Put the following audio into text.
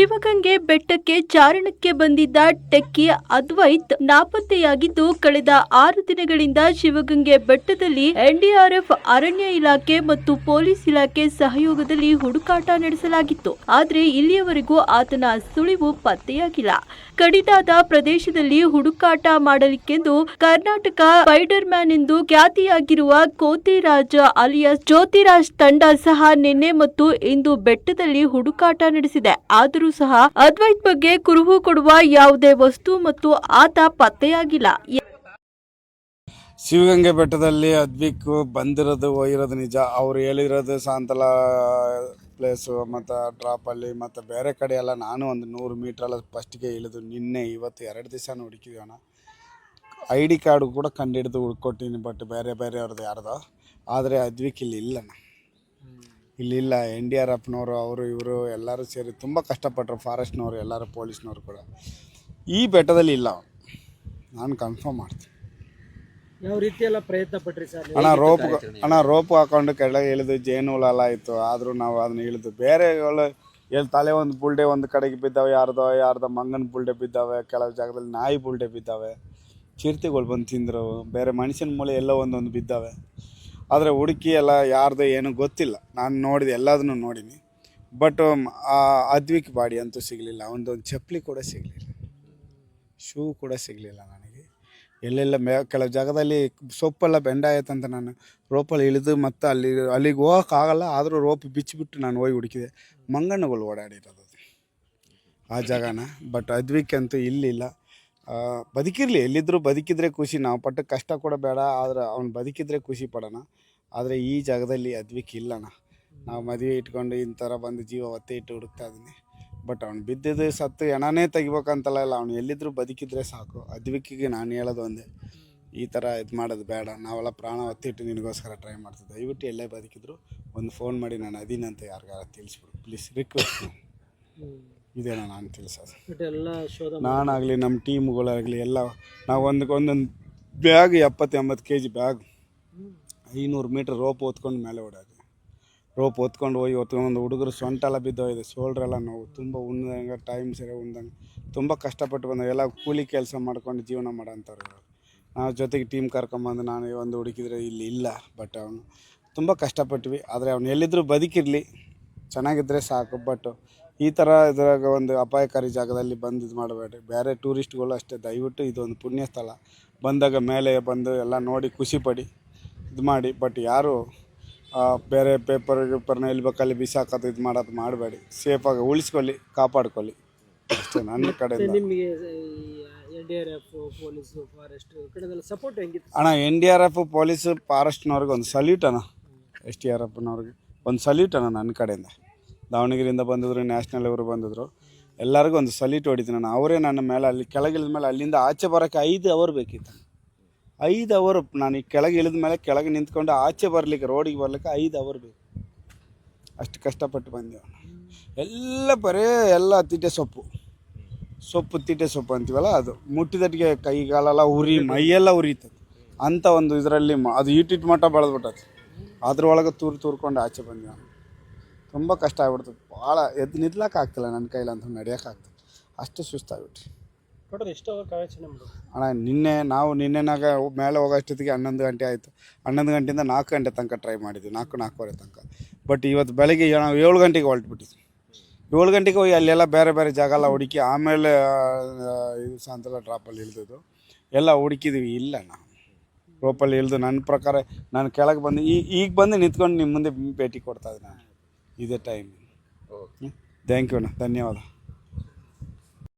ಶಿವಗಂಗೆ ಬೆಟ್ಟಕ್ಕೆ ಚಾರಣಕ್ಕೆ ಬಂದಿದ್ದ ಟೆಕ್ಕಿ ಅದ್ವೈತ್ ನಾಪತ್ತೆಯಾಗಿದ್ದು, ಕಳೆದ 6 ದಿನಗಳಿಂದ ಶಿವಗಂಗೆ ಬೆಟ್ಟದಲ್ಲಿ ಎನ್ಡಿಆರ್ಎಫ್, ಅರಣ್ಯ ಇಲಾಖೆ ಮತ್ತು ಪೊಲೀಸ್ ಇಲಾಖೆ ಸಹಯೋಗದಲ್ಲಿ ಹುಡುಕಾಟ ನಡೆಸಲಾಗಿತ್ತು. ಆದರೆ ಇಲ್ಲಿಯವರೆಗೂ ಆತನ ಸುಳಿವು ಪತ್ತೆಯಾಗಿಲ್ಲ. ಕಡಿದಾದ ಪ್ರದೇಶದಲ್ಲಿ ಹುಡುಕಾಟ ಮಾಡಲಿಕ್ಕೆಂದು ಕರ್ನಾಟಕ ಸ್ಪೈಡರ್ ಮ್ಯಾನ್ ಎಂದು ಖ್ಯಾತಿಯಾಗಿರುವ ಕೋತಿರಾಜ್ ಅಲಿಯಾಸ್ ಜ್ಯೋತಿರಾಜ್ ತಂಡ ಸಹ ನಿನ್ನೆ ಮತ್ತು ಇಂದು ಬೆಟ್ಟದಲ್ಲಿ ಹುಡುಕಾಟ ನಡೆಸಿದೆ. ಆದರೂ ಸಹ ಅದ್ವೈತ್ ಬಗ್ಗೆ ಕುರುಹು ಕೊಡುವ ಯಾವುದೇ ವಸ್ತು ಮತ್ತು ಆತ ಪತ್ತೆಯಾಗಿಲ್ಲ. ಶಿವಗಂಗೆ ಬೆಟ್ಟದಲ್ಲಿ ಅದ್ವಿಕ್ ಬಂದಿರೋದು ಹೋಗಿರೋದು ನಿಜ. ಅವ್ರು ಹೇಳಿರೋದು ಸಾಂತಲ ಪ್ಲೇಸು ಮತ್ತು ಡ್ರಾಪಲ್ಲಿ ಮತ್ತು ಬೇರೆ ಕಡೆ ಎಲ್ಲ ನಾನು ಒಂದು 100 ಮೀಟ್ರೆಲ್ಲ ಫಸ್ಟಿಗೆ ಇಳಿದು ನಿನ್ನೆ ಇವತ್ತು 2 ದಿವಸ ಹುಡುಕಿದ್ವಣ್ಣ. ID ಕಾರ್ಡು ಕೂಡ ಕಂಡುಹಿಡಿದು ಹುಡ್ಕೊಟ್ಟಿನಿ, ಬಟ್ ಬೇರೆ ಅವ್ರದ್ದು ಯಾರ್ದೋ. ಆದರೆ ಅದ್ವಿಕ್ ಇಲ್ಲಿ ಇಲ್ಲಣ್ಣ, ಇಲ್ಲಿಲ್ಲ. NDRFನವರು ಅವರು ಇವರು ಎಲ್ಲರೂ ಸೇರಿ ತುಂಬ ಕಷ್ಟಪಟ್ಟರು. ಫಾರೆಸ್ಟ್ನವರು ಎಲ್ಲರೂ, ಪೊಲೀಸ್ನವರು ಕೂಡ ಈ ಬೆಟ್ಟದಲ್ಲಿ ಇಲ್ಲ. ನಾನು ಕನ್ಫರ್ಮ್ ಮಾಡ್ತೀನಿ. ಯಾವ ರೀತಿ ಎಲ್ಲ ಪ್ರಯತ್ನ ಪಟ್ರಿ ಸರ್? ರೋಪ್ ಹಾಕೊಂಡು ಕೆಳಗೆ ಇಳಿದು ಜೇನು ಹುಳ ಇತ್ತು. ಆದರೂ ನಾವು ಅದನ್ನ ಇಳಿದು ಬೇರೆ ತಲೆ ಒಂದು ಬುಲ್ಡೆ ಒಂದು ಕಡೆಗೆ ಬಿದ್ದಾವೆ, ಯಾರ್ದೋ ಮಂಗನ ಬುಲ್ಡೆ ಬಿದ್ದಾವೆ, ಕೆಲವು ಜಾಗದಲ್ಲಿ ನಾಯಿ ಬುಲ್ಡೆ ಬಿದ್ದಾವೆ, ಚಿರತೆಗಳು ಬಂದು ತಿಂದರು, ಬೇರೆ ಮನುಷ್ಯನ ಮೂಳೆ ಎಲ್ಲೋ ಒಂದೊಂದು ಬಿದ್ದಾವೆ. ಆದರೆ ಹುಡುಕಿ ಎಲ್ಲ ಯಾರ್ದು ಏನೂ ಗೊತ್ತಿಲ್ಲ. ನಾನು ನೋಡಿದೆ, ಎಲ್ಲದನ್ನೂ ನೋಡೀನಿ. ಬಟ್ ಅದ್ವಿಕ್ ಬಾಡಿ ಅಂತೂ ಸಿಗಲಿಲ್ಲ. ಒಂದೊಂದು ಚಪ್ಪಲಿ ಕೂಡ ಸಿಗಲಿಲ್ಲ, ಶೂ ಕೂಡ ಸಿಗಲಿಲ್ಲ ನನಗೆ. ಎಲ್ಲೆಲ್ಲ ಕೆಲವು ಜಾಗದಲ್ಲಿ ಸೊಪ್ಪೆಲ್ಲ ಬೆಂಡ ಆಯ್ತಂತ ನಾನು ರೋಪಲ್ಲಿ ಇಳಿದು ಮತ್ತು ಅಲ್ಲಿಗೆ ಹೋಗೋಕ್ಕಾಗಲ್ಲ. ಆದರೂ ರೋಪ್ ಬಿಚ್ಚಿಬಿಟ್ಟು ನಾನು ಹೋಗಿ ಹುಡುಕಿದೆ. ಮಂಗಣ್ಣಗಳು ಓಡಾಡಿರೋದು ಆ ಜಾಗನ. ಬಟ್ ಅದ್ವಿಕ್ ಅಂತೂ ಇಲ್ಲಿಲ್ಲ. ಬದುಕಿರಲಿ, ಎಲ್ಲಿದ್ದರೂ ಬದುಕಿದ್ರೆ ಖುಷಿ. ನಾವು ಪಟ್ಟ ಕಷ್ಟ ಕೂಡ ಬೇಡ, ಆದರೆ ಅವ್ನು ಬದುಕಿದ್ರೆ ಖುಷಿ ಪಡೋಣ. ಆದರೆ ಈ ಜಾಗದಲ್ಲಿ ಅದ್ವಿಕ್ ಇಲ್ಲಣ್ಣ. ನಾವು ಮದುವೆ ಇಟ್ಕೊಂಡು ಇಂಥರ ಬಂದು ಜೀವ ಒತ್ತೆ ಇಟ್ಟು ಹುಡುಕ್ತಾ ಇದ್ದೀನಿ. ಬಟ್ ಅವ್ನು ಬಿದ್ದಿದ್ದು ಸತ್ತು ಹೆಣನೇ ತೆಗಿಬೇಕಂತಲ್ಲ, ಇಲ್ಲ, ಅವ್ನು ಎಲ್ಲಿದ್ದರೂ ಬದುಕಿದ್ರೆ ಸಾಕು. ಅದ್ವಿಕ್ಕಿಗೆ ನಾನು ಹೇಳೋದು ಒಂದೇ, ಈ ಥರ ಇದು ಮಾಡೋದು ಬೇಡ. ನಾವೆಲ್ಲ ಪ್ರಾಣ ಒತ್ತಿಟ್ಟು ನಿನಗೋಸ್ಕರ ಟ್ರೈ ಮಾಡ್ತೀವಿ. ದಯವಿಟ್ಟು ಎಲ್ಲೇ ಬದುಕಿದ್ರು ಒಂದು ಫೋನ್ ಮಾಡಿ ನಾನು ಅದೀನಂತ ಯಾರಿಗಾರ ತಿಳಿಸ್ಬಿಡು ಪ್ಲೀಸ್, ರಿಕ್ವೆಸ್ಟ್. ಇದೇನ ನಾನು ತಿಳಿಸೋದು. ನಾನಾಗಲಿ ನಮ್ಮ ಟೀಮ್ಗಳಾಗಲಿ ಎಲ್ಲ ನಾವು ಒಂದೊಂದು bag 70-80 kg bag, 500 metre rope ಹೊತ್ಕೊಂಡು ಮೇಲೆ ಓಡಾಡಿ. ರೋಪ್ ಹೊತ್ಕೊಂಡು ಹೋಗಿ ಹೊತ್ಕೊಂಡು ಹುಡುಗರು ಸೊಂಟೆಲ್ಲ ಬಿದ್ದೋಗಿದೆ, ಶೋಲ್ಡ್ರೆಲ್ಲ ನೋವು, ತುಂಬ ಉಣ್ದಂಗೆ ಟೈಮ್ ಸರಿ ಉಣ್ದಂಗೆ ತುಂಬ ಕಷ್ಟಪಟ್ಟು ಬಂದ. ಎಲ್ಲ ಕೂಲಿ ಕೆಲಸ ಮಾಡ್ಕೊಂಡು ಜೀವನ ಮಾಡೋಂಥವ್ರು. ನಾವು ಜೊತೆಗೆ ಟೀಮ್ ಕರ್ಕೊಂಬಂದು ನಾನು ಒಂದು ಹುಡುಕಿದ್ರೆ ಇಲ್ಲಿ ಇಲ್ಲ. ಬಟ್ ಅವನು ತುಂಬ ಕಷ್ಟಪಟ್ವಿ. ಆದರೆ ಅವನು ಎಲ್ಲಿದ್ದರೂ ಬದುಕಿರಲಿ, ಚೆನ್ನಾಗಿದ್ದರೆ ಸಾಕು. ಬಟ್ ಈ ಥರ ಇದ್ರಾಗ ಒಂದು ಅಪಾಯಕಾರಿ ಜಾಗದಲ್ಲಿ ಬಂದು ಇದು ಮಾಡಬೇಡಿ. ಬೇರೆ ಟೂರಿಸ್ಟ್ಗಳು ಅಷ್ಟೇ, ದಯವಿಟ್ಟು ಇದೊಂದು ಪುಣ್ಯ ಸ್ಥಳ. ಬಂದಾಗ ಮೇಲೆ ಬಂದು ಎಲ್ಲ ನೋಡಿ ಖುಷಿಪಡಿ, ಇದು ಮಾಡಿ. ಬಟ್ ಯಾರು ಬೇರೆ ಪೇಪರ್ನ ಎಲ್ಲಿ ಬೇಕಲ್ಲಿ ಬಿಸಾಕೋದು ಇದು ಮಾಡೋದು ಮಾಡಬೇಡಿ. ಸೇಫಾಗಿ ಉಳಿಸ್ಕೊಳ್ಳಿ, ಕಾಪಾಡ್ಕೊಳ್ಳಿ ಅಷ್ಟೇ ನನ್ನ ಕಡೆಯಿಂದ. NDRF, ಪೊಲೀಸು, ಫಾರೆಸ್ಟ್ ಕಡೆದೆಲ್ಲ ಸಪೋರ್ಟ್ ಹೆಂಗಿತ್ತು ಅಣ್ಣ? NDRF, ಪೊಲೀಸು, ಫಾರೆಸ್ಟ್ನವ್ರಿಗೆ ಒಂದು ಸಲ್ಯೂಟ್ ಅಣ್ಣ. SDRFನವ್ರಿಗೆ ಒಂದು ಸಲ್ಯೂಟ್ ಅಣ್ಣ ನನ್ನ ಕಡೆಯಿಂದ. ದಾವಣಗೆರೆಯಿಂದ ಬಂದಿದ್ರು, ನ್ಯಾಷನಲ್ ಅವರು ಬಂದಿದ್ರು, ಎಲ್ಲರಿಗೂ ಒಂದು ಸಲ್ಯೂಟ್ ಹೊಡಿತೀನಿ ನಾನು. ಅವರೇ ನನ್ನ ಮೇಲೆ ಅಲ್ಲಿ ಕೆಳಗಿಳಿದ ಮೇಲೆ ಅಲ್ಲಿಂದ ಆಚೆ ಬರೋಕ್ಕೆ 5 ಅವರ್ ಬೇಕಿತ್ತು. 5 ಅವರ್ ನಾನು ಈ ಕೆಳಗೆ ಇಳಿದ ಮೇಲೆ ಕೆಳಗೆ ನಿಂತ್ಕೊಂಡು ಆಚೆ ಬರಲಿಕ್ಕೆ, ರೋಡಿಗೆ ಬರಲಿಕ್ಕೆ 5 ಅವರ್ ಬೇಕು. ಅಷ್ಟು ಕಷ್ಟಪಟ್ಟು ಬಂದೆವು. ಎಲ್ಲ ಬರೇ ಎಲ್ಲ ತೀಟೆ ಸೊಪ್ಪು ತೀಟೆ ಸೊಪ್ಪು ಅಂತೀವಲ್ಲ, ಅದು ಮುಟ್ಟಿದಟ್ಟಿಗೆ ಕೈಗಾಲೆಲ್ಲ ಉರಿ, ಮೈಯೆಲ್ಲ ಉರಿತದೆ ಅಂಥ ಒಂದು ಇದರಲ್ಲಿ ಅದು ಈಟಿಟ್ಟು ಮಟ್ಟ ಬೆಳೆದ್ಬಿಟ್ಟದು. ಅದ್ರೊಳಗೆ ತೂರ್ಕೊಂಡು ಆಚೆ ಬಂದೆವು. ತುಂಬ ಕಷ್ಟ ಆಗ್ಬಿಡ್ತದೆ. ಭಾಳ ಎದ್ದು ನಿದ್ಲಕ್ಕೆ ಆಗ್ತಿಲ್ಲ ನನ್ನ ಕೈಲಂತ, ನಡೆಯೋಕ್ಕಾಗ್ತದೆ, ಅಷ್ಟು ಸುಸ್ತಾಗ್ಬಿಟ್ರಿ. ಅಣ್ಣ ನಿನ್ನೆನಾಗ ಮೇಲೆ ಹೋಗೋಷ್ಟೊತ್ತಿಗೆ 11 ಗಂಟೆ ಆಯಿತು. 11 ಗಂಟೆಯಿಂದ 4 ಗಂಟೆ ತನಕ ಟ್ರೈ ಮಾಡಿದ್ವಿ, 4-4:15 ತನಕ. ಬಟ್ ಇವತ್ತು ಬೆಳಗ್ಗೆ ನಾವು 7 ಗಂಟೆಗೆ ಹೊರಟ್ಬಿಟ್ಟಿದ್ವಿ. 7 ಗಂಟೆಗೆ ಹೋಗಿ ಅಲ್ಲೆಲ್ಲ ಬೇರೆ ಜಾಗ ಎಲ್ಲ ಹುಡುಕಿ ಆಮೇಲೆ ಇದು ಸಾಂತಲ ಡ್ರಾಪಲ್ಲಿ ಇಳಿದಿದ್ದು ಎಲ್ಲ ಹುಡುಕಿದ್ವಿ. ಇಲ್ಲ ನಾವು ರೋಪಲ್ಲಿ ಇಳಿದು ನನ್ನ ಪ್ರಕಾರ ನಾನು ಕೆಳಗೆ ಬಂದು ಈಗ ಬಂದು ನಿಂತ್ಕೊಂಡು ನಿಮ್ಮ ಮುಂದೆ ಭೇಟಿ ಕೊಡ್ತಾಯಿದ್ದೆ ನಾನು. ಇದೇ ಟೈಮ್. ಥ್ಯಾಂಕ್ ಯು ಅಣ್ಣ, ಧನ್ಯವಾದ.